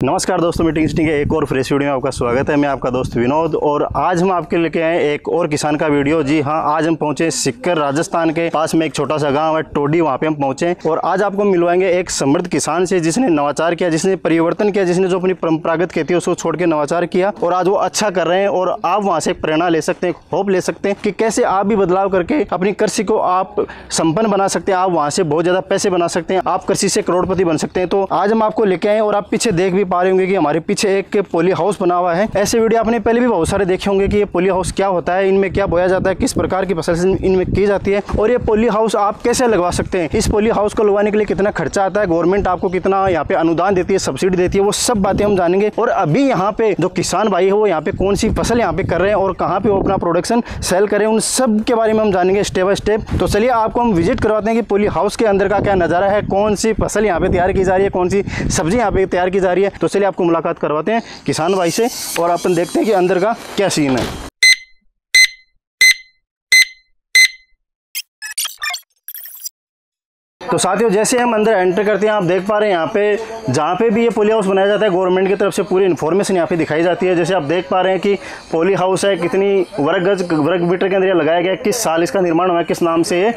नमस्कार दोस्तों, meeting sting के एक और फ्रेश वीडियो में आपका स्वागत है। मैं आपका दोस्त विनोद और आज हम आपके लेके आए एक और किसान का वीडियो। जी हाँ, आज हम पहुंचे सिक्कर, राजस्थान के पास में एक छोटा सा गांव है टोडी, वहां पे हम पहुंचे और आज आपको मिलवाएंगे एक समृद्ध किसान से जिसने नवाचार किया, जिसने परिवर्तन किया, जिसने जो अपनी परंपरागत खेती है उसको छोड़ के नवाचार किया और आज वो अच्छा कर रहे हैं। और आप वहाँ से प्रेरणा ले सकते हैं, होप ले सकते हैं कि कैसे आप भी बदलाव करके अपनी कृषि को आप संपन्न बना सकते हैं। आप वहाँ से बहुत ज़्यादा पैसे बना सकते हैं, आप कृषि से करोड़पति बन सकते हैं। तो आज हम आपको लेके आए और आप पीछे देख भी पा रहे होंगे कि हमारे पीछे एक पॉली हाउस बना हुआ है। ऐसे वीडियो आपने पहले भी बहुत सारे देखे होंगे कि ये पॉली हाउस क्या होता है, इनमें क्या बोया जाता है, किस प्रकार की फसल इनमें की जाती है और ये पॉली हाउस आप कैसे लगवा सकते हैं। इस पॉली हाउस को लगवाने के लिए कितना खर्चा आता है, गवर्नमेंट आपको कितना यहाँ पे अनुदान देती है, सब्सिडी देती है, वो सब बातें हम जानेंगे। और अभी यहाँ पे जो किसान भाई है वो यहाँ पे कौन सी फसल यहाँ पे कर रहे हैं और कहाँ पे वो अपना प्रोडक्शन सेल करें, उन सब के बारे में हम जानेंगे स्टेप बाय स्टेप। तो चलिए आपको हम विजिट करवाते हैं कि पॉली हाउस के अंदर का क्या नज़ारा है, कौन सी फसल यहाँ पे तैयार की जा रही है, कौन सी सब्जी यहाँ पे तैयार की जा रही है। तो चलिए आपको मुलाकात करवाते हैं किसान भाई से और अपन देखते हैं कि अंदर का क्या सीन है। तो साथियों, जैसे हम अंदर एंटर करते हैं आप देख पा रहे हैं यहाँ पे जहाँ पे भी ये पॉली हाउस बनाया जाता है गवर्नमेंट की तरफ से पूरी इन्फॉर्मेशन यहाँ पे दिखाई जाती है। जैसे आप देख पा रहे हैं कि पॉली हाउस है, कितनी वर्ग मीटर के अंदर ये लगाया गया है, किस साल इसका निर्माण हुआ है, किस नाम से ये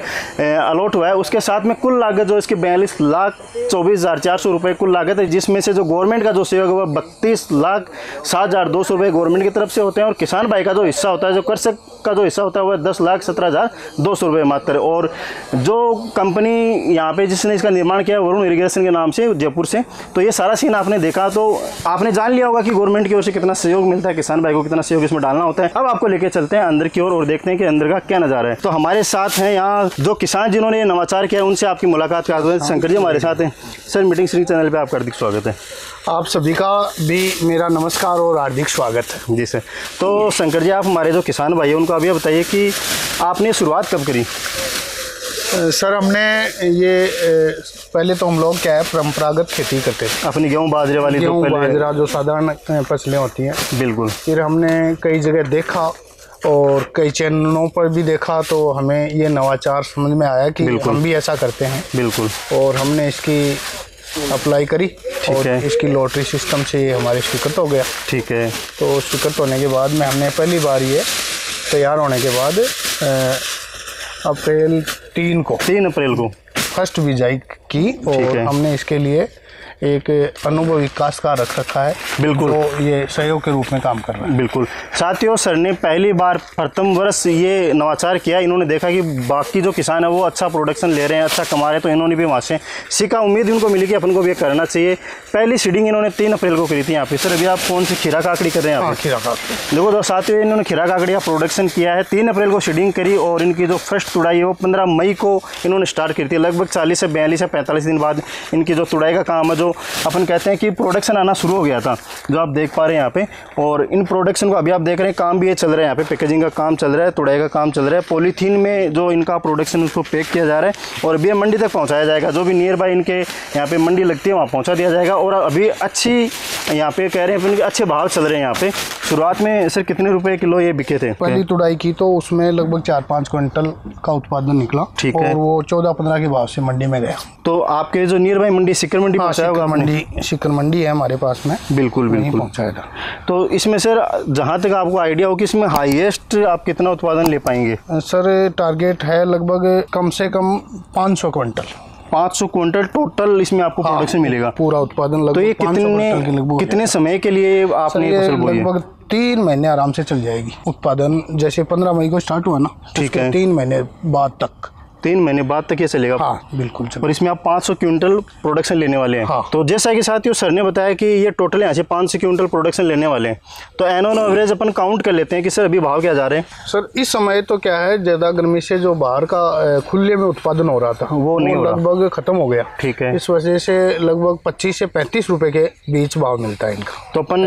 अलॉट हुआ है। उसके साथ में कुल लागत जो इसकी 42,24,400 रुपये कुल लागत है, जिसमें से जो गवर्नमेंट का जो सहयोग है वो 32,07,200 रुपये गवर्नमेंट की तरफ से होते हैं और किसान भाई का जो हिस्सा होता है, जो कृषक का जो हिस्सा होता है वो 10,17,200 रुपये मात्र। और जो कंपनी यहाँ पे जिसने इसका निर्माण किया वरुण इरिगेशन के नाम से जयपुर से, तो ये सारा सीन आपने देखा तो आपने जान लिया होगा कि गवर्नमेंट की ओर से कितना सहयोग मिलता है, किसान भाई को कितना सहयोग इसमें डालना होता है। अब आपको लेके चलते हैं अंदर की ओर और देखते हैं कि अंदर का क्या नज़ारा है। तो हमारे साथ हैं यहाँ जो किसान जिन्होंने ये नवाचार किया, उनसे आपकी मुलाकात करते हैं। शंकर जी हमारे साथ हैं। सर, मीटिंग स्टिंग चैनल पर आपका हार्दिक स्वागत है। आप सभी का भी मेरा नमस्कार और हार्दिक स्वागत है। जी सर। तो शंकर जी, आप हमारे जो किसान भाई हैं उनको अभी बताइए कि आपने शुरुआत कब करी। सर, हमने ये पहले तो हम लोग क्या है परंपरागत खेती करते थे, अपनी गेहूँ बाजरे वाली, गेहूँ बाजरा जो साधारण फसलें होती हैं। बिल्कुल। फिर हमने कई जगह देखा और कई चैनलों पर भी देखा तो हमें ये नवाचार समझ में आया कि हम भी ऐसा करते हैं। बिल्कुल। और हमने इसकी अप्लाई करी और इसकी लॉटरी सिस्टम से ये हमारे स्वीकृत हो गया। ठीक है। तो स्वीकृत होने के बाद में हमने पहली बार ये तैयार होने के बाद अप्रैल 3 अप्रैल को फर्स्ट बिजाई की और हमने इसके लिए एक अनुभवी विकासकार रख रखा है। बिल्कुल। तो ये सहयोग के रूप में काम कर रहा है। बिल्कुल। साथियों, सर ने पहली बार प्रथम वर्ष ये नवाचार किया। इन्होंने देखा कि बाकी जो किसान है वो अच्छा प्रोडक्शन ले रहे हैं, अच्छा कमा रहे हैं, तो इन्होंने भी वहाँ से सीखा। उम्मीद उनको मिली कि अपन को भी ये करना चाहिए। पहली सीडिंग इन्होंने 3 अप्रैल को करी थी यहाँ पे। सर, अभी आप कौन सी खीरा काकड़ी कर रहे हैं? खीरा काकड़ी। देखो तो साथियों, इन्होंने खीरा काकड़ी का प्रोडक्शन किया है। 3 अप्रैल को सीडिंग करी और इनकी जो फर्स्ट तुड़ाई है वो 15 मई को इन्होंने स्टार्ट करी थी। लगभग 40 से 42 या 45 दिन बाद इनकी जो तुड़ाई का काम है, जो अपन कहते हैं कि प्रोडक्शन आना शुरू हो गया था, जो आप देख पा रहे हैं यहाँ पे। और इन प्रोडक्शन को अभी आप देख रहे हैं काम भी ये चल रहा है, यहाँ पे पैकेजिंग का काम चल रहा है, तुड़ाई का काम चल रहा है। पॉलीथीन में जो इनका प्रोडक्शन उसको पैक किया जा रहा है और अभी मंडी तक पहुँचाया जाएगा। जो भी नियर बाय इनके यहाँ पे मंडी लगती है वहाँ पहुँचा दिया जाएगा। और अभी अच्छी यहाँ पे कह रहे हैं अच्छे भाव चल रहे हैं यहाँ पे। शुरुआत में सर कितने रुपए किलो ये बिके थे? पहली तुड़ाई की तो उसमें लगभग 4-5 क्विंटल का उत्पादन निकला। ठीक है। और वो 14-15 के भाव से मंडी में गया। तो आपके जो नियर बाय मंडी सिक्कर मंडी पहुँचाया होगा? सिक्कर मंडी है हमारे पास में। बिल्कुल बिल्कुल पहुँचाएगा। तो इसमें सर जहाँ तक आपको आइडिया हो कि इसमें हाईएस्ट आप कितना उत्पादन ले पाएंगे? सर, टारगेट है लगभग कम से कम 500 क्विंटल। 500 क्विंटल टोटल इसमें आपको प्रोडक्शन मिलेगा, पूरा उत्पादन लगभग। तो ये कितने समय के लिए आपने फसल बोई? लगभग 3 महीने आराम से चल जाएगी उत्पादन। जैसे 15 मई को स्टार्ट हुआ ना, ठीक है, 3 महीने बाद तक 3 महीने बाद तक ये चलेगा। हाँ, बिल्कुल। और इसमें आप 500 क्विंटल प्रोडक्शन लेने वाले हैं। हाँ। तो जैसा कि साथियों सर ने बताया कि ये टोटल यहाँ से 500 क्विंटल प्रोडक्शन लेने वाले हैं, तो एनोन एवरेज अपन काउंट कर लेते हैं कि सर अभी भाव क्या जा रहे हैं? सर, इस समय तो क्या है, ज़्यादा गर्मी से जो बाहर का खुले में उत्पादन हो रहा था वो नहीं हो रहा, लगभग खत्म हो गया। ठीक है। इस वजह से लगभग 25 से 35 रुपये के बीच भाव मिलता है इनका। तो अपन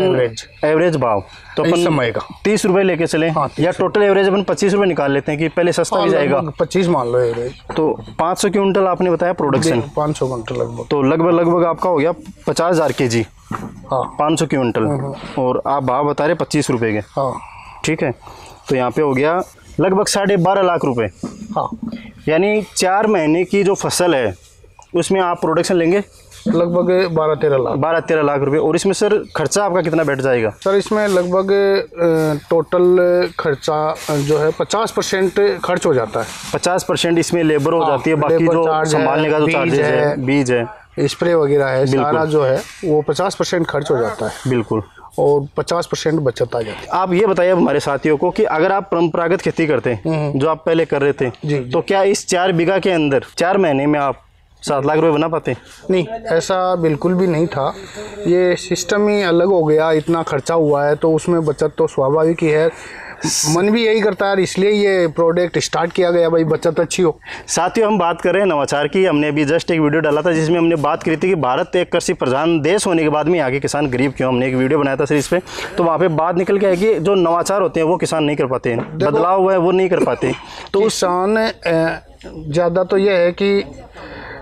एवरेज भाव तो अपन समय का 30 रुपये लेके चले। हाँ, या टोटल एवरेज अपन 25 रुपये निकाल लेते हैं कि पहले सस्ता भी जाएगा। 25 मान लो एवरेज। तो 500 क्विंटल आपने बताया प्रोडक्शन, 500 क्विंटल लगभग, तो लगभग आपका हो गया 50,000 kg। हाँ, 500 क्विंटल। और आप भाव बता रहे 25 रुपये के। हाँ, ठीक है। तो यहाँ पे हो गया लगभग 12.5 लाख रुपए। हाँ, यानी 4 महीने की जो फसल है उसमें आप प्रोडक्शन लेंगे लगभग 12-13 लाख रुपए। और इसमें सर खर्चा आपका कितना बैठ जाएगा? सर इसमें लगभग टोटल खर्चा जो है 50% खर्च हो जाता है। 50% इसमें लेबर हो जाती है, बाकी जो संभालने का जो चार्जेस है, बीज है, स्प्रे वगैरह है, सारा जो है वो 50% खर्च हो जाता है। बिल्कुल। और 50% बचत आ जाती है। आप ये बताइए हमारे साथियों को कि अगर आप परंपरागत खेती करते हैं जो आप पहले कर रहे थे, तो क्या इस 4 बीघा के अंदर 4 महीने में आप 7 लाख रुपए बना पाते? नहीं, ऐसा बिल्कुल भी नहीं था। ये सिस्टम ही अलग हो गया, इतना खर्चा हुआ है तो उसमें बचत तो स्वाभाविक ही है। मन भी यही करता है, इसलिए ये प्रोडक्ट स्टार्ट किया गया, भाई बचत अच्छी हो। साथियों, हम बात कर रहे हैं नवाचार की। हमने अभी जस्ट एक वीडियो डाला था जिसमें हमने बात करी थी कि भारत एक कृषि प्रधान देश होने के बाद में यहाँ के किसान गरीब क्यों। हमने एक वीडियो बनाया था सर इस पर, तो वहाँ पे बात निकल के है कि जो नवाचार होते हैं वो किसान नहीं कर पाते हैं, बदलाव हुआ है वो नहीं कर पाते। तो किसान ज़्यादा तो यह है कि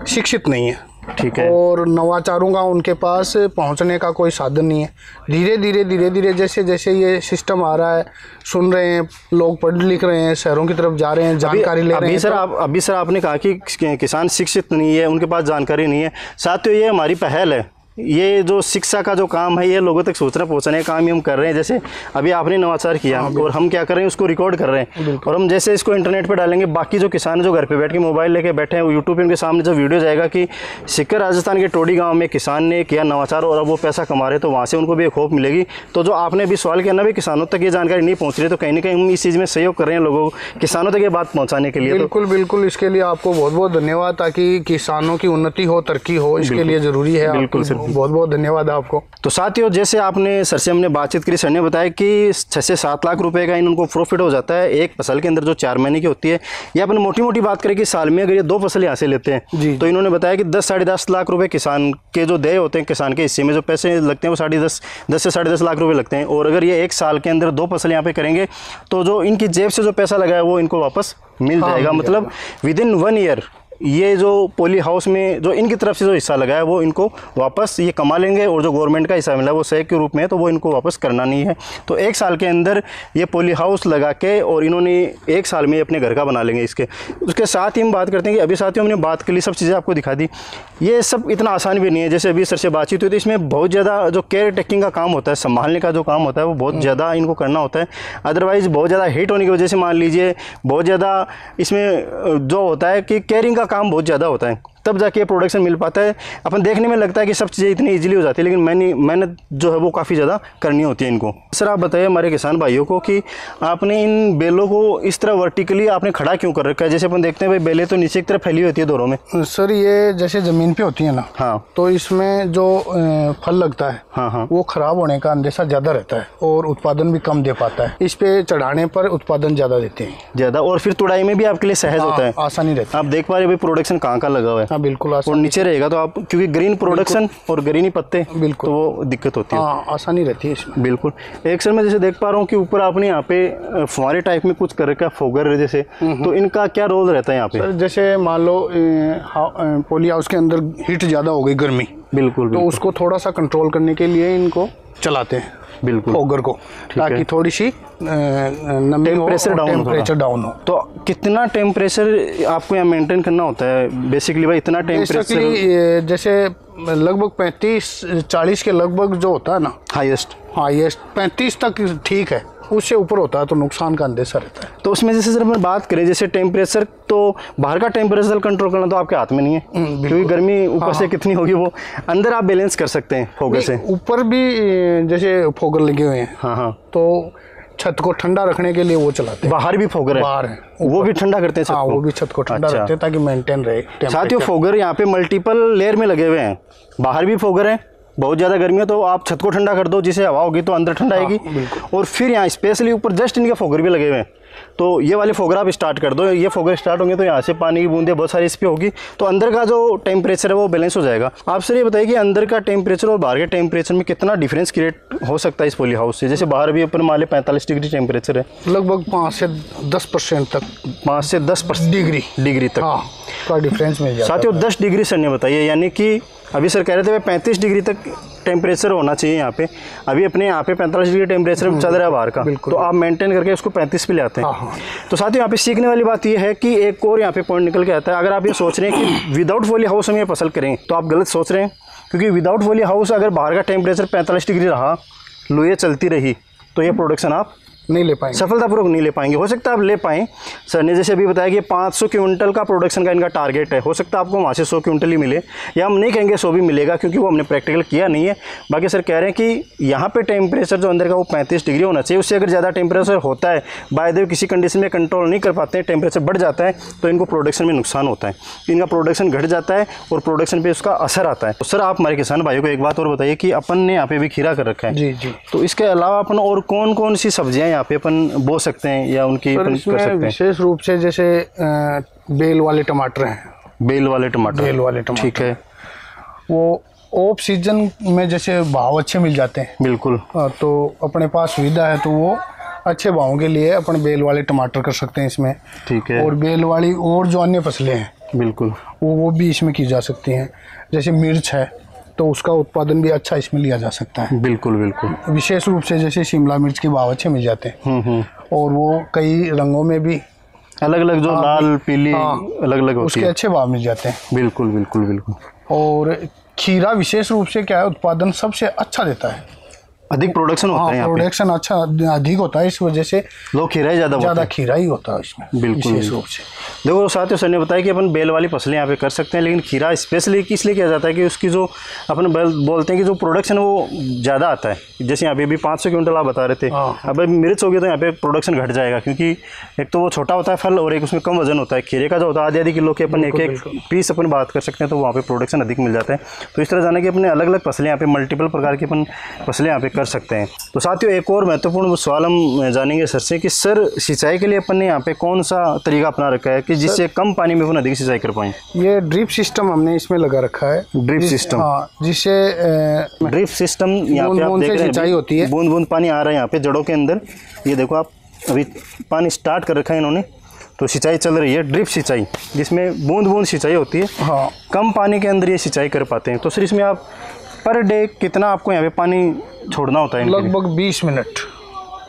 शिक्षित नहीं है, ठीक है, और नवाचारों का उनके पास पहुंचने का कोई साधन नहीं है। धीरे धीरे जैसे जैसे ये सिस्टम आ रहा है, सुन रहे हैं लोग, पढ़ लिख रहे हैं, शहरों की तरफ जा रहे हैं, जानकारी ले रहे हैं। अभी सर आपने कहा कि किसान शिक्षित नहीं है, उनके पास जानकारी नहीं है। साथियों, ये हमारी पहल है, ये जो शिक्षा का जो काम है ये लोगों तक सूचना पहुंचाने का काम ही हम कर रहे हैं। जैसे अभी आपने नवाचार किया और हम क्या कर रहे हैं, उसको रिकॉर्ड कर रहे हैं, और हम जैसे इसको इंटरनेट पे डालेंगे, बाकी जो किसान जो घर पे बैठ के मोबाइल लेके बैठे हैं, यूट्यूब पे उनके सामने जो वीडियो जाएगा कि सिक्कर राजस्थान के टोडी गाँव में किसान ने किया नवाचार और अब वो पैसा कमा रहे, तो वहाँ से उनको भी एक होप मिलेगी। तो जो आपने भी सवाल किया ना, भी किसानों तक ये जानकारी नहीं पहुँच रही, तो कहीं ना कहीं हम इस चीज़ में सहयोग कर रहे हैं लोगों को, किसानों तक ये बात पहुँचाने के लिए। बिल्कुल, इसके लिए आपको बहुत बहुत धन्यवाद, ताकि किसानों की उन्नति हो, तरक्की हो, इसके लिए ज़रूरी है। बिल्कुल सर, बहुत बहुत धन्यवाद आपको। तो साथियों, जैसे आपने सर से हमने बातचीत करी, सर ने बताया कि 6 से 7 लाख रुपए का उनको प्रॉफिट हो जाता है एक फसल के अंदर जो 4 महीने की होती है। ये अपने मोटी मोटी बात करें कि साल में अगर ये 2 फसल यहाँ से लेते हैं तो इन्होंने बताया कि 10-10.5 लाख रुपए किसान के जो देय होते हैं, किसान के हिस्से में जो पैसे लगते हैं वो 10 से 10.5 लाख रुपए लगते हैं। और अगर ये एक साल के अंदर 2 फसल यहाँ पे करेंगे तो जो इनकी जेब से जो पैसा लगा है वो इनको वापस मिल जाएगा। मतलब विदिन 1 ईयर ये जो पॉली हाउस में जो इनकी तरफ से जो हिस्सा लगा है वो इनको वापस ये कमा लेंगे, और जो गवर्नमेंट का हिस्सा मिला है वो सहयोग के रूप में है, तो वो इनको वापस करना नहीं है। तो 1 साल के अंदर ये पॉली हाउस लगा के और इन्होंने 1 साल में अपने घर का बना लेंगे। उसके साथ ही हम बात करते हैं कि अभी साथियों हमने बात कर ली, सब चीज़ें आपको दिखा दी। ये सब इतना आसान भी नहीं है। जैसे अभी सर से बातचीत हुई तो इसमें बहुत ज़्यादा जो केयर टेकिंग का काम होता है, संभालने का जो काम होता है वो बहुत ज़्यादा इनको करना होता है। अदरवाइज़ बहुत ज़्यादा हीट होने की वजह से मान लीजिए बहुत ज़्यादा इसमें जो होता है कि केयरिंग का काम बहुत ज़्यादा होता है, तब जाके ये प्रोडक्शन मिल पाता है। अपन देखने में लगता है कि सब चीज़ें इतनी इजीली हो जाती है, लेकिन मेहनत जो है वो काफ़ी ज़्यादा करनी होती है इनको। सर आप बताइए हमारे किसान भाइयों को कि आपने इन बेलों को इस तरह वर्टिकली आपने खड़ा क्यों कर रखा है? जैसे अपन देखते हैं भाई बेलें तो नीचे की तरफ फैली होती है दोनों में। सर ये जैसे ज़मीन पे होती है ना, हाँ, तो इसमें जो फल लगता है, हाँ, वो खराब होने का अंदेशा ज़्यादा रहता है और उत्पादन भी कम दे पाता है। इस पे चढ़ाने पर उत्पादन ज़्यादा देते हैं, ज़्यादा, और फिर तुड़ाई में भी आपके लिए सहज होता है, आसानी रहती है। आप देख पा रहे भाई प्रोडक्शन कहाँ का लगा हुआ है। हाँ बिल्कुल, और नीचे रहेगा तो आप, क्योंकि ग्रीन प्रोडक्शन और ग्रीनी पत्ते, बिल्कुल, तो वो दिक्कत होती है। हाँ, आसानी रहती है इसमें। बिल्कुल। एक सर मैं जैसे देख पा रहा हूँ कि ऊपर आपने यहाँ पे फुहारे टाइप में कुछ कर रखा है, फोगर जैसे, तो इनका क्या रोल रहता है यहाँ पे? सर जैसे मान लो पॉली हाउस के अंदर हीट ज़्यादा हो गई, गर्मी, बिल्कुल, तो उसको थोड़ा सा कंट्रोल करने के लिए इनको चलाते हैं, बिल्कुल, फोगर को, ताकि थोड़ी सी नमी हो, टेम्परेचर डाउन हो। तो कितना टेम्परेचर आपको यहाँ मेंटेन करना होता है बेसिकली भाई? इतना टेम्परेचर जैसे लगभग 35-40 के लगभग जो होता है ना, हाईएस्ट 35 तक ठीक है, उससे ऊपर होता है तो नुकसान का अंदेशा रहता है। तो उसमें जैसे सर हम बात करें जैसे टेम्परेचर, तो बाहर का टेम्परेचर कंट्रोल करना तो आपके हाथ में नहीं है, क्योंकि गर्मी ऊपर से कितनी होगी, वो अंदर आप बैलेंस कर सकते हैं फोगर से। ऊपर भी जैसे फोगर लगे हुए हैं, हाँ, तो छत को ठंडा रखने के लिए वो चलाते हैं। बाहर भी फोगर है, बाहर है, वो भी ठंडा करते हैं छत को? वो भी छत को ठंडा रखते हैं ताकि मेंटेन रहे। साथियों फोगर यहाँ पे मल्टीपल लेयर में लगे हुए हैं, बाहर भी फोगर है, बहुत ज़्यादा गर्मी है तो आप छत को ठंडा कर दो, जिसे हवा होगी तो अंदर ठंडा आएगी। और फिर यहाँ स्पेशली ऊपर जस्ट इनके फोगर भी लगे हुए हैं, तो ये वाले फोगर आप स्टार्ट कर दो, ये फोगर स्टार्ट होंगे तो यहाँ से पानी की बूंदें बहुत सारी इस पर होगी, तो अंदर का जो टेम्परेचर है वो बैलेंस हो जाएगा। आप सर ये बताइए कि अंदर का टेम्परेचर और बाहर के टेम्परेचर में कितना डिफरेंस क्रिएट हो सकता है इस पॉली हाउस से? जैसे बाहर भी अपन मान लें 45 डिग्री टेम्परेचर है, लगभग 5 से 10% तक, 5 से 10 डिग्री तक का डिफरेंस मिल जाता है। साथियों 10 डिग्री सर ने बताइए, यानी कि अभी सर कह रहे थे 35 डिग्री तक टेम्परेचर होना चाहिए यहाँ पे, अभी अपने यहाँ पे 45 डिग्री टेम्परेचर चल रहा है बाहर का, तो आप मेंटेन करके उसको 35 पे ले आते हैं। तो साथियों यहाँ पे सीखने वाली बात ये है कि एक और यहाँ पे पॉइंट निकल के आता है, अगर आप ये सोच रहे हैं कि विदाउट पॉली हाउस हम ये फसल करें तो आप गलत सोच रहे हैं। क्योंकि विदाउट पॉली हाउस अगर बाहर का टेम्परेचर 45 डिग्री रहा, लोहे चलती रही, तो ये प्रोडक्शन आप नहीं ले पाएंगे, सफलतापूर्वक नहीं ले पाएंगे। हो सकता है आप ले पाएँ, सर ने जैसे अभी बताया कि 500 क्विंटल का प्रोडक्शन का इनका टारगेट है, हो सकता है आपको वहाँ से 100 क्विंटल ही मिले, या हम नहीं कहेंगे 100 भी मिलेगा क्योंकि वो हमने प्रैक्टिकल किया नहीं है। बाकी सर कह रहे हैं कि यहाँ पे टेम्परेचर जो अंदर का वो 35 डिग्री होना चाहिए, उससे अगर ज़्यादा टेम्परेचर होता है, बाय द वे किसी कंडीशन में कंट्रोल नहीं कर पाते हैं, टेम्परेचर बढ़ जाता है, तो इनको प्रोडक्शन में नुकसान होता है, इनका प्रोडक्शन घट जाता है और प्रोडक्शन पर उसका असर आता है। तो सर आप हमारे किसान भाइयों को एक बात और बताइए कि अपन ने यहाँ पे भी खीरा कर रखा है जी जी, तो इसके अलावा अपन और कौन कौन सी सब्जियाँ यहाँ पे अपन बो सकते हैं या उनकी कर सकते हैं? विशेष रूप से जैसे बेल वाले टमाटर हैं, बेल वाले टमाटर, ठीक है, वो ऑफ सीजन में जैसे भाव अच्छे मिल जाते हैं, बिल्कुल, तो अपने पास सुविधा है तो वो अच्छे भावों के लिए अपन बेल वाले टमाटर कर सकते हैं इसमें, ठीक है। और बेल वाली और जो अन्य फसलें हैं, बिल्कुल, वो भी इसमें की जा सकती हैं। जैसे मिर्च है तो उसका उत्पादन भी अच्छा इसमें लिया जा सकता है, बिल्कुल बिल्कुल। विशेष रूप से जैसे शिमला मिर्च के भाव अच्छे मिल जाते हैं, और वो कई रंगों में भी अलग अलग, जो लाल पीली अलग अलग होती उसके अच्छे भाव मिल जाते हैं, बिल्कुल बिल्कुल बिल्कुल। और खीरा विशेष रूप से क्या है, उत्पादन सबसे अच्छा देता है, अधिक प्रोडक्शन होता है, प्रोडक्शन अच्छा अधिक होता है, इस वजह से लोग खीरा ही ज़्यादा खीरा ही होता है इसमें, बिल्कुल विशेष रूप से। देखो साथियों, सर ने बताया कि अपन बेल वाली फसलें यहाँ पे कर सकते हैं, लेकिन खीरा स्पेशली इसलिए किया जाता है कि उसकी जो अपन बोलते हैं कि जो प्रोडक्शन वो ज़्यादा आता है। जैसे यहाँ पे भी 500 क्विंटल आप बता रहे थे, अब मिर्च हो गया तो यहाँ पे प्रोडक्शन घट जाएगा, क्योंकि एक तो वो छोटा होता है फल और एक उसमें कम वजन होता है। खीरे का जो होता है आधी किलो के अपन एक पीस अपन बात कर सकते हैं, तो वहाँ पे प्रोडक्शन अधिक मिल जाता है। तो इस तरह जाना कि अपने अलग अलग फसलें यहाँ पे मल्टीपल प्रकार की अपन फसलें यहाँ पे कर सकते हैं। तो साथियों, एक और महत्वपूर्ण सवाल हम जानेंगे सर से कि सर सिंचाई के लिए अपन ने यहाँ पे कौन सा तरीका अपना रखा है कि जिससे कम पानी में अपन अधिक सिंचाई कर पाएँ? ये ड्रिप सिस्टम हमने इसमें लगा रखा है, ड्रिप सिस्टम, जिससे ड्रिप सिस्टम यहाँ पे आप देख रहे हैं सिंचाई होती है, बूंद बूंद पानी आ रहा है यहाँ पे जड़ों के अंदर। ये देखो आप, अभी पानी स्टार्ट कर रखा है इन्होंने, तो सिंचाई चल रही है, ड्रिप सिंचाई, जिसमें बूंद बूंद सिंचाई होती है। हाँ, कम पानी के अंदर ये सिंचाई कर पाते हैं। तो सर इसमें आप पर डे कितना आपको यहाँ पे पानी छोड़ना होता है? लगभग 20 मिनट,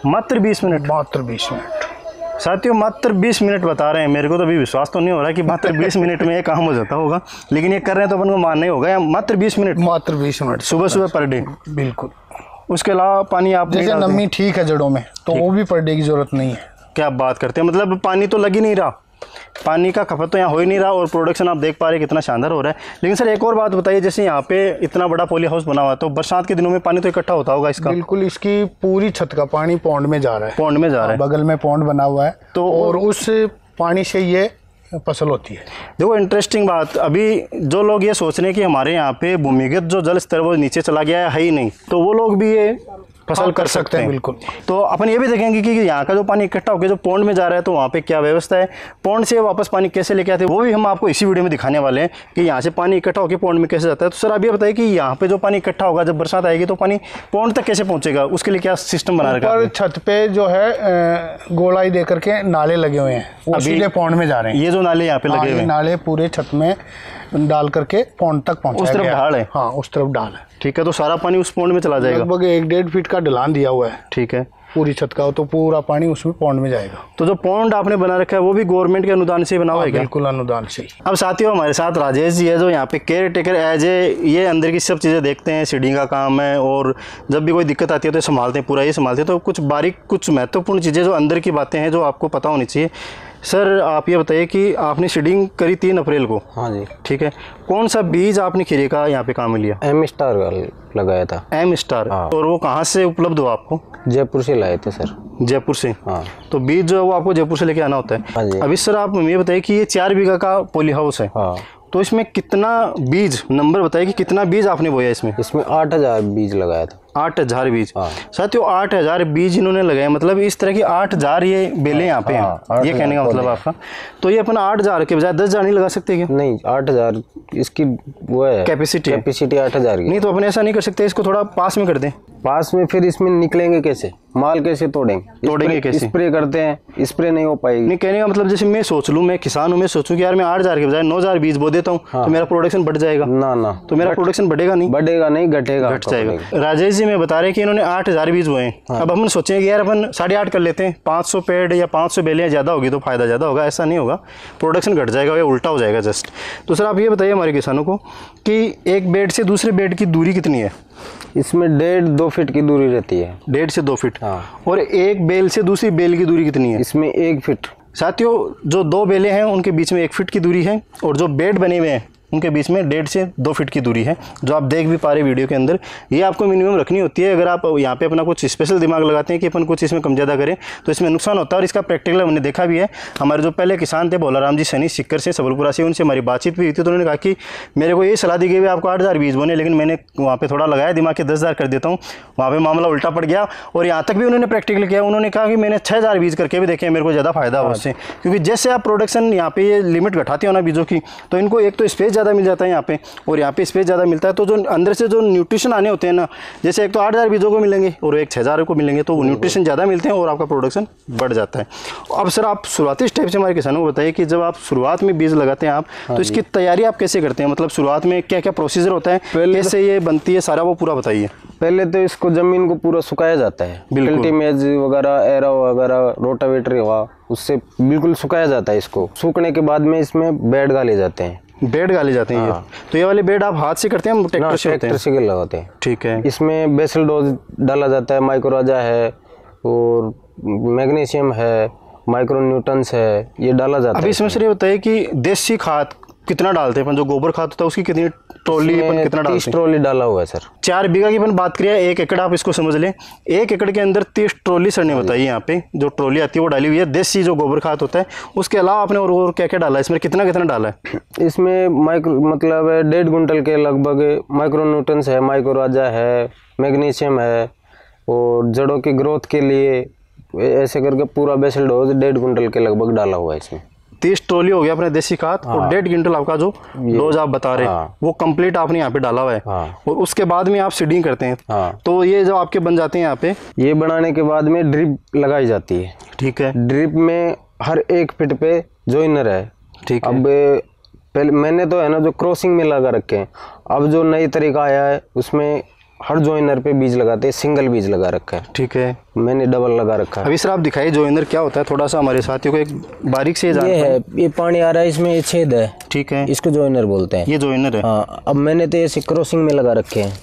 मात्र 20 मिनट, मात्र 20 मिनट। साथियों मात्र 20 मिनट बता रहे हैं, मेरे को तो अभी विश्वास तो नहीं हो रहा कि मात्र 20 मिनट में ये काम हो जाता होगा, लेकिन ये कर रहे हैं तो अपन को मानना ही होगा। मात्र 20 मिनट, मात्र 20 मिनट सुबह पर डे, बिल्कुल। उसके अलावा पानी आप जैसे नमी ठीक है जड़ों में, तो वो भी पर डे की जरूरत नहीं है। क्या आप बात करते हैं, मतलब पानी तो लग ही नहीं रहा, पानी का खपत तो यहाँ हो ही नहीं रहा और प्रोडक्शन आप देख पा रहे हैं कितना शानदार हो रहा है। लेकिन सर एक और बात बताइए, जैसे यहाँ पे इतना बड़ा पॉली हाउस बना हुआ है, तो बरसात के दिनों में पानी तो इकट्ठा होता होगा इसका? बिल्कुल, इसकी पूरी छत का पानी पौंड में जा रहा है, पौंड में जा रहा है, बगल में पौंड बना हुआ है, तो और उस पानी से ये फसल होती है। देखो इंटरेस्टिंग बात, अभी जो लोग ये सोच रहे हैं कि हमारे यहाँ पे भूमिगत जो जल स्तर वो नीचे चला गया है ही नहीं, तो वो लोग भी ये फसल कर सकते हैं, बिल्कुल। तो अपन ये भी देखेंगे कि यहाँ का जो पानी इकट्ठा होकर जो पौंड में जा रहा है, तो वहाँ पे क्या व्यवस्था है, पौंड से वापस पानी कैसे लेके आते हैं, वो भी हम आपको इसी वीडियो में दिखाने वाले हैं कि यहाँ से पानी इकट्ठा होकर पौंड में कैसे जाता है। तो सर आप ये बताइए कि यहाँ पे जो पानी इकट्ठा होगा, जब बरसात आएगी तो पानी पौंड तक कैसे पहुँचेगा, उसके लिए क्या सिस्टम बना रखा है? छत पे जो है गोलाई दे करके नाले लगे हुए हैं, वो सीधे पौंड में जा रहे हैं। ये जो नाले यहाँ पे लगे हुए हैं, नाले पूरे छत में डाल करके पौंड तक पहुँचा, उस तरफ ढाल है? हाँ, उस तरफ ढाल है, ठीक है। तो सारा पानी उस पौंड में चला जाएगा? लगभग 1-1.5 फीट का ढलान दिया हुआ है, ठीक है, पूरी छत का, तो पूरा पानी उसमें पौंड में जाएगा। तो जो पौंड आपने बना रखा है वो भी गवर्नमेंट के अनुदान से बना हुआ है क्या? बिल्कुल अनुदान से। अब साथियों हमारे साथ राजेश जी है, जो यहाँ पे केयर टेकर एज ए ये अंदर की सब चीज़ें देखते हैं, सीडिंग का काम है, और जब भी कोई दिक्कत आती है तो संभालते हैं, पूरा ये संभालते हैं। तो कुछ बारीक, कुछ महत्वपूर्ण चीज़ें जो अंदर की बातें हैं जो आपको पता होनी चाहिए। सर आप ये बताइए कि आपने सीडिंग करी 3 अप्रैल को? हाँ जी, ठीक है। कौन सा बीज आपने खीरे का यहाँ पे काम में लिया? एम स्टार लगाया था। M star? हाँ। और वो कहाँ से उपलब्ध हुआ आपको? जयपुर से लाए थे सर। जयपुर से? हाँ। तो बीज जो है वो आपको जयपुर से लेके आना होता है? हाँ जी। अभी सर आप ये बताइए कि ये 4 बीघा का पॉली हाउस है, हाँ, तो इसमें कितना बीज, नंबर बताइए कि कितना बीज आपने बोया इसमें? इसमें 8000 बीज लगाया था। 8000 बीज? हाँ। साथियों 8000 बीज इन्होंने लगाए, मतलब इस तरह की 8000 ये बेलें यहाँ पे हैं, ये कहने का मतलब आपका। तो ये अपन 8000 के बजाय 10,000 नहीं लगा सकते क्या? नहीं, 8000 इसकी वो है कैपेसिटी 8000 की। नहीं तो अपन ऐसा नहीं कर सकते, इसको थोड़ा पास में कर दें? पास में फिर इसमें निकलेंगे कैसे? माल कैसे तोड़ेंगे कैसे? स्प्रे करते हैं, स्प्रे नहीं हो पाएगी। नहीं, कहने का मतलब जैसे मैं सोच लूँ, मैं किसान हूँ, मैं सोचूं कि यार मैं 8,000 के बजाय 9,000 बीज बो देता हूँ तो मेरा प्रोडक्शन बढ़ जाएगा। ना तो मेरा प्रोडक्शन बढ़ेगा नहीं, घटेगा, घट जाएगा। राजेश जी मैं बता रहे हैं कि इन्होंने 8,000 बीज बोए। अब हम सोचें कि यार अपन 8.5 कर लेते हैं, 500 पेड़ या 500 बेलें ज़्यादा होगी तो फायदा ज़्यादा होगा, ऐसा नहीं होगा, प्रोडक्शन घट जाएगा या उल्टा हो जाएगा जस्ट। तो सर आप ये बताइए हमारे किसानों को कि एक बेड से दूसरे बेड की दूरी कितनी है? इसमें 1.5-2 फीट की दूरी रहती है। 1.5 से 2 फीट। हाँ। और एक बेल से दूसरी बेल की दूरी कितनी है? इसमें 1 फीट। साथियों, जो 2 बेलें हैं उनके बीच में 1 फीट की दूरी है और जो बेड बने हुए हैं उनके बीच में 1.5 से 2 फीट की दूरी है, जो आप देख भी पा रहे वीडियो के अंदर। ये आपको मिनिमम रखनी होती है। अगर आप यहाँ पे अपना कुछ स्पेशल दिमाग लगाते हैं कि अपन कुछ इसमें कम ज़्यादा करें तो इसमें नुकसान होता है। और इसका प्रैक्टिकल हमने देखा भी है। हमारे जो पहले किसान थे भोलाराम जी सैनी सिक्कर से, सबलपुरा से, उनसे हमारी बातचीत भी हुई थी तो उन्होंने कहा कि मेरे को ये सलाह दी गई आपको 8,000 बीज बोने, लेकिन मैंने वहाँ पर थोड़ा लगाया दिमाग के 10,000 कर देता हूँ, वहाँ पर मामला उल्टा पड़ गया। और यहाँ तक भी उन्होंने प्रैक्टिकल किया, उन्होंने कहा कि मैंने 6,000 बीज करके भी देखे, मेरे को ज़्यादा फायदा हो उससे। क्योंकि जैसे आप प्रोडक्शन यहाँ पे ये लिमिट घटाते हो ना बीजों की, तो इनको एक तो स्पेस ज़्यादा मिल जाता है यहाँ पे, और यहाँ पे स्पेस ज़्यादा मिलता है तो जो अंदर से जो न्यूट्रिशन आने होते हैं ना, जैसे एक तो 8,000 बीजों को मिलेंगे और एक 6,000 को मिलेंगे, तो न्यूट्रिशन ज़्यादा मिलते हैं और आपका प्रोडक्शन बढ़ जाता है। अब सर आप शुरुआती स्टेप से हमारे किसानों को बताइए कि जब आप शुरुआत में बीज लगाते हैं आप, तो इसकी तैयारी आप कैसे करते हैं? मतलब शुरुआत में क्या क्या प्रोसीजर होता है, कैसे ये बनती है, सारा वो पूरा बताइए। पहले तो इसको जमीन को पूरा सुखाया जाता है, कल्टीमेज वगैरह, एरा वगैरह, रोटावेटर हुआ, उससे बिल्कुल सुखाया जाता है। इसको सूखने के बाद में इसमें बेड गाले जाते हैं। बेड गाले जाते हैं? हाँ। तो ये वाले बेड आप हाथ से करते हैं, ट्रैक्टर से? ट्रैक्टर से लगाते हैं। ठीक है। इसमें बेसल डोज डाला जाता है, माइक्रोराजा है और मैग्नीशियम है, माइक्रो न्यूटन्स है, ये डाला जाता है। अभी इसमें सर ये बताइए कि देसी खाद कितना डालते हैं? जो गोबर खाद होता है उसकी कितनी ट्रॉली कितना डालते हैं? 30 ट्रॉली डाला हुआ है सर। 4 बीघा की अपन बात करें, 1 एकड़ आप इसको समझ लें, 1 एकड़ के अंदर 30 ट्रॉली सर ने बताई यहाँ पे, जो ट्रॉली आती है वो डाली हुई है। देसी जो गोबर खाद होता है, उसके अलावा आपने और क्या क्या डाला है इसमें, कितना कितना डाला है? इसमें मतलब 1.5 कुंटल के लगभग माइक्रो न्यूटन्स है, माइक्रोराजा है, मैग्नीशियम है, और जड़ों की ग्रोथ के लिए ऐसे करके पूरा बेसल डोज 1.5 कुंटल के लगभग डाला हुआ है इसमें। 30 ट्रॉली हो गया अपने देसी खाद। हाँ। और 1.5 क्विंटल आपका जो डोज आप बता रहे हैं। हाँ। वो कंप्लीट आपने यहाँ पे डाला हुआ है। हाँ। और उसके बाद में आप सीडिंग करते हैं। हाँ। तो ये जो आपके बन जाते हैं यहाँ पे, ये बनाने के बाद में ड्रिप लगाई जाती है। ठीक है। ड्रिप में हर 1 फीट पे जॉइनर है। ठीक है। अब पहले मैंने तो है ना जो क्रॉसिंग में लगा रखे हैं, अब जो नई तरीका आया है उसमें हर जॉइनर पे बीज लगाते हैं, सिंगल बीज लगा रखा है। ठीक है। मैंने डबल लगा रखा है। अभी सर आप दिखाइए जॉइनर क्या होता है, थोड़ा सा हमारे साथियों को एक बारीक से ये है, ये पानी आ रहा है, इसमें छेद है। ठीक है। इसको जॉइनर बोलते हैं। ये जॉइनर है। हाँ। अब मैंने तो ऐसे क्रॉसिंग में लगा रखे हैं।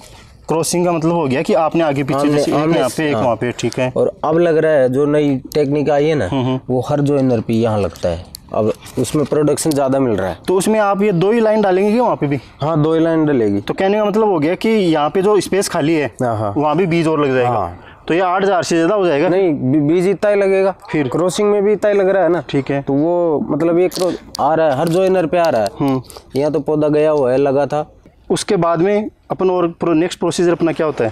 क्रॉसिंग का मतलब हो गया कि आपने आगे पीछे जैसे एक यहाँ पे एक वहाँ पे। ठीक है। और अब लग रहा है जो नई टेक्निक आई है ना, वो हर जॉइनर पे यहाँ लगता है, अब उसमें प्रोडक्शन ज़्यादा मिल रहा है। तो उसमें आप ये 2 ही लाइन डालेंगे क्या वहाँ पे भी? हाँ, 2 ही लाइन डलेगी। तो कहने का मतलब हो गया कि यहाँ पे जो स्पेस खाली है वहाँ भी बीज और लग जाएगा। हाँ। तो ये 8,000 से ज़्यादा हो जाएगा? नहीं, बीज इतना ही लगेगा। फिर क्रॉसिंग में भी इतना ही लग रहा है ना। ठीक है। तो वो मतलब ये आ रहा है, हर जॉइनर पे आ रहा है। यहाँ तो पौधा गया हुआ है, लगा था। उसके बाद में अपन और नेक्स्ट प्रोसीजर अपना क्या होता है?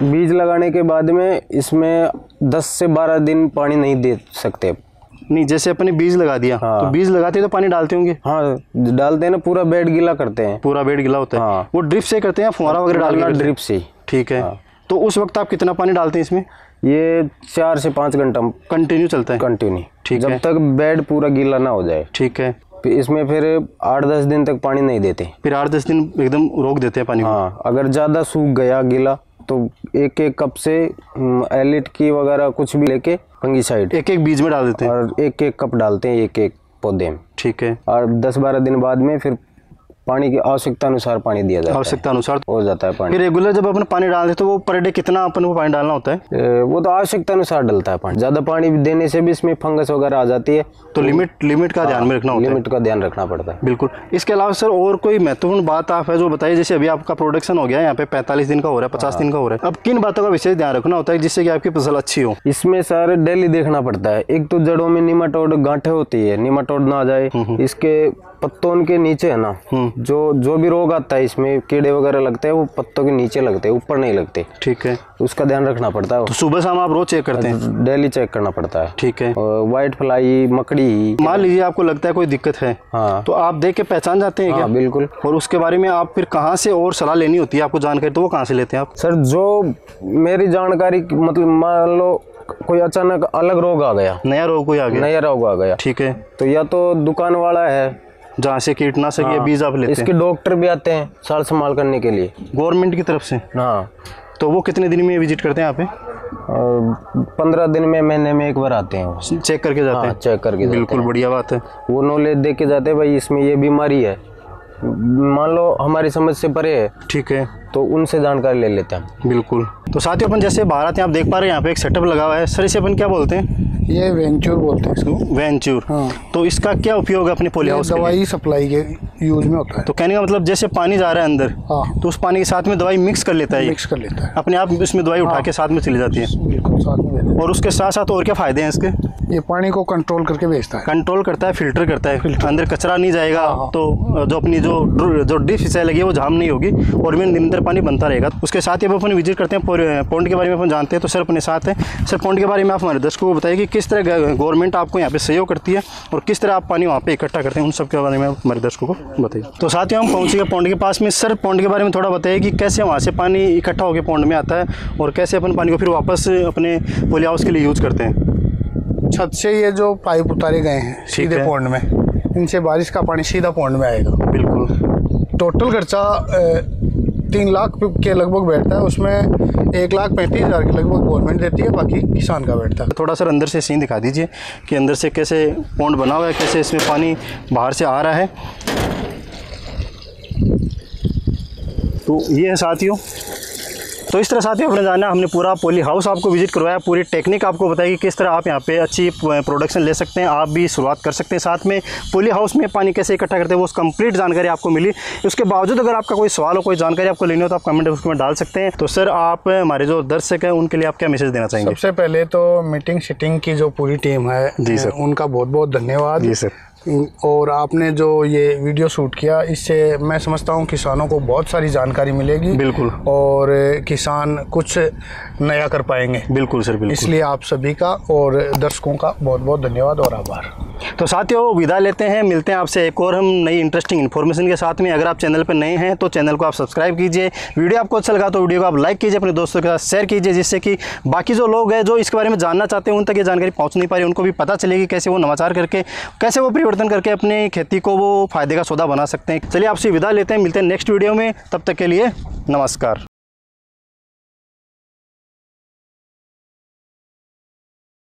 बीज लगाने के बाद में इसमें 10 से 12 दिन पानी नहीं दे सकते। नहीं, जैसे अपने बीज लगा दिया। हाँ। तो बीज लगाते तो पानी डालते होंगे? हाँ, डालते हैं ना, पूरा बेड गीला करते हैं। पूरा बेड गीला होता है। हाँ। वो ड्रिप से करते हैं या फुहारा वगैरह डालना? ड्रिप से। ठीक है। हाँ। तो उस वक्त आप कितना पानी डालते हैं इसमें? ये 4 से 5 घंटा कंटिन्यू चलता है? कंटिन्यू। ठीक है। जब तक बेड पूरा गीला ना हो जाए। ठीक है। इसमें फिर 8-10 दिन तक पानी नहीं देते। फिर 8-10 दिन एकदम रोक देते हैं पानी? हाँ। अगर ज़्यादा सूख गया गीला तो 1-1 कप से एलिट की वगैरह कुछ भी लेके फंगीसाइड 1-1 बीज में डाल देते हैं? और 1-1 कप डालते हैं 1-1 पौधे में। ठीक है। और 10-12 दिन बाद में फिर पानी की आवश्यकता अनुसार पानी दिया जाता है। आवश्यकता अनुसार हो जाता है पानी। फिर रेगुलर जब अपन पानी डालते हैं तो वो पर डे कितना अपन को पानी डालना होता है? वो तो आवश्यकता अनुसार डलता है पानी। ज़्यादा पानी देने से भी इसमें फंगस वगैरह आ जाती है, तो लिमिट का ध्यान में रखना होता है। लिमिट का ध्यान रखना पड़ता है। बिल्कुल। इसके अलावा सर और कोई महत्वपूर्ण बात आप है जो बताइए? जैसे अभी आपका प्रोडक्शन हो गया यहाँ पे 45 दिन का हो रहा है, 50 दिन का हो रहा है, अब किन बातों का विशेष ध्यान रखना होता है जिससे कि आपकी फसल अच्छी हो? इसमें सर डेली देखना पड़ता है। एक तो जड़ों में निमाटोड गांठें होती है, निमाटोड ना आ जाए। इसके पत्तों के नीचे है ना, जो भी रोग आता है इसमें, कीड़े वगैरह लगते हैं, वो पत्तों के नीचे लगते हैं, ऊपर नहीं लगते। ठीक है। उसका ध्यान रखना पड़ता है। तो सुबह शाम आप रोज चेक करते हैं? डेली चेक करना पड़ता है। ठीक है। व्हाइट फ्लाई, मकड़ी, मान लीजिए आपको लगता है कोई दिक्कत है। हाँ। तो आप देख के पहचान जाते हैं क्या? हाँ, बिल्कुल। और उसके बारे में आप फिर कहाँ से और सलाह लेनी होती है आपको जानकारी, तो वो कहाँ से लेते हैं आप? सर जो मेरी जानकारी मतलब मान लो कोई अचानक अलग रोग आ गया, नया रोग कोई आ गया, नया रोग आ गया, ठीक है, तो या तो दुकान वाला है जहाँ से कीटनाशक या बीज आप लेते इसके हैं, डॉक्टर भी आते हैं साल संभाल करने के लिए गवर्नमेंट की तरफ से। हाँ, तो वो कितने दिन में विजिट करते हैं यहाँ पे? 15 दिन में, महीने में एक बार आते हैं वो। चेक करके जाते हाँ, हैं, चेक करके जाते बिल्कुल हैं। बढ़िया बात है। वो नॉलेज दे के जाते हैं भाई इसमें ये बीमारी है, मान लो हमारी समझ से परे है, ठीक है, तो उनसे जानकारी ले लेते हैं। बिल्कुल। तो साथियों अपन जैसे बाहर आते हैं, आप देख पा रहे हैं यहाँ पे एक सेटअप लगा हुआ है सर, इसे अपन क्या बोलते हैं? ये वेंचर बोलते हैं इसको, वेंचर। हाँ। तो इसका क्या उपयोग है अपने पॉली हाउस के लिए? दवाई सप्लाई के यूज में होता है। तो कहने का मतलब जैसे पानी जा रहा है अंदर, हाँ, तो उस पानी के साथ में दवाई मिक्स कर लेता है, मिक्स कर लेता है, अपने आप इसमें दवाई उठा के साथ में चली जाती है, बिल्कुल साथ में दे देता और उसके साथ साथ और क्या फायदे हैं इसके? है। ये पानी को कंट्रोल करके भेजता है, कंट्रोल करता है, फिल्टर करता है, अंदर कचरा नहीं जाएगा, हाँ। तो जो अपनी जो डिश सिंचाई लगी है वो जाम नहीं होगी और में निरंतर पानी बनता रहेगा। उसके साथ ही अब अपन विजिट करते हैं पॉन्ड के बारे में अपन जानते हैं। तो सर अपने साथ है, सर पॉन्ड के बारे में आप हमारे दर्शकों को बताइए कि किस तरह गवर्नमेंट आपको यहाँ पे सहयोग करती है और किस तरह आप पानी वहाँ पे इकट्ठा करते हैं, उन सब के बारे में आप हमारे दर्शकों को बताइए। तो साथ ही हम पहुँच गए पॉन्ड के पास में। सर पॉन्ड के बारे में थोड़ा बताइए कि कैसे वहाँ से पानी इकट्ठा होकर पॉन्ड में आता है और कैसे अपन पानी को फिर वापस अपने पॉली हाउस के लिए यूज़ करते हैं। छत से ये जो पाइप उतारे गए हैं सीधे है। पॉन्ड में, इनसे बारिश का पानी सीधा पॉन्ड में आएगा। बिल्कुल। टोटल खर्चा 3 लाख के लगभग बैठता है, उसमें 1,35,000 के लगभग गवर्नमेंट देती है, बाकी किसान का बैठता है। थोड़ा सर अंदर से सीन दिखा दीजिए कि अंदर से कैसे पॉन्ड बना हुआ है, कैसे इसमें पानी बाहर से आ रहा है। तो ये है साथियों, तो इस तरह साथियों अपने जाना, हमने पूरा पॉली हाउस आपको विजिट करवाया, पूरी टेक्निक आपको बताई कि किस तरह आप यहाँ पे अच्छी प्रोडक्शन ले सकते हैं, आप भी शुरुआत कर सकते हैं। साथ में पॉली हाउस में पानी कैसे इकट्ठा करते हैं वो कंप्लीट जानकारी आपको मिली। उसके बावजूद अगर आपका कोई सवाल हो, कोई जानकारी आपको लेनी हो तो आप कमेंट बॉक्स में डाल सकते हैं। तो सर आप हमारे जो दर्शक हैं उनके लिए आप क्या मैसेज देना चाहेंगे? सबसे पहले तो मीटिंग सिटिंग की जो पूरी टीम है जी सर, उनका बहुत बहुत धन्यवाद। जी सर। और आपने जो ये वीडियो शूट किया, इससे मैं समझता हूँ किसानों को बहुत सारी जानकारी मिलेगी, बिल्कुल, और किसान कुछ नया कर पाएंगे। बिल्कुल सर, बिल्कुल। इसलिए आप सभी का और दर्शकों का बहुत बहुत धन्यवाद और आभार। तो साथियों विदा लेते हैं, मिलते हैं आपसे एक और हम नई इंटरेस्टिंग इन्फॉर्मेशन के साथ में। अगर आप चैनल पर नए हैं तो चैनल को आप सब्सक्राइब कीजिए, वीडियो आपको अच्छा लगा तो वीडियो को आप लाइक कीजिए, अपने दोस्तों के साथ शेयर कीजिए, जिससे कि बाकी जो लोग हैं जो इसके बारे में जानना चाहते हैं उन तक ये जानकारी पहुंच नहीं पा रही, उनको भी पता चलेगी कैसे वो नवाचार करके, कैसे वो परिवर्तन करके अपने खेती को वो फायदे का सौदा बना सकते हैं। चलिए आपसे विदा लेते हैं, मिलते हैं नेक्स्ट वीडियो में, तब तक के लिए नमस्कार।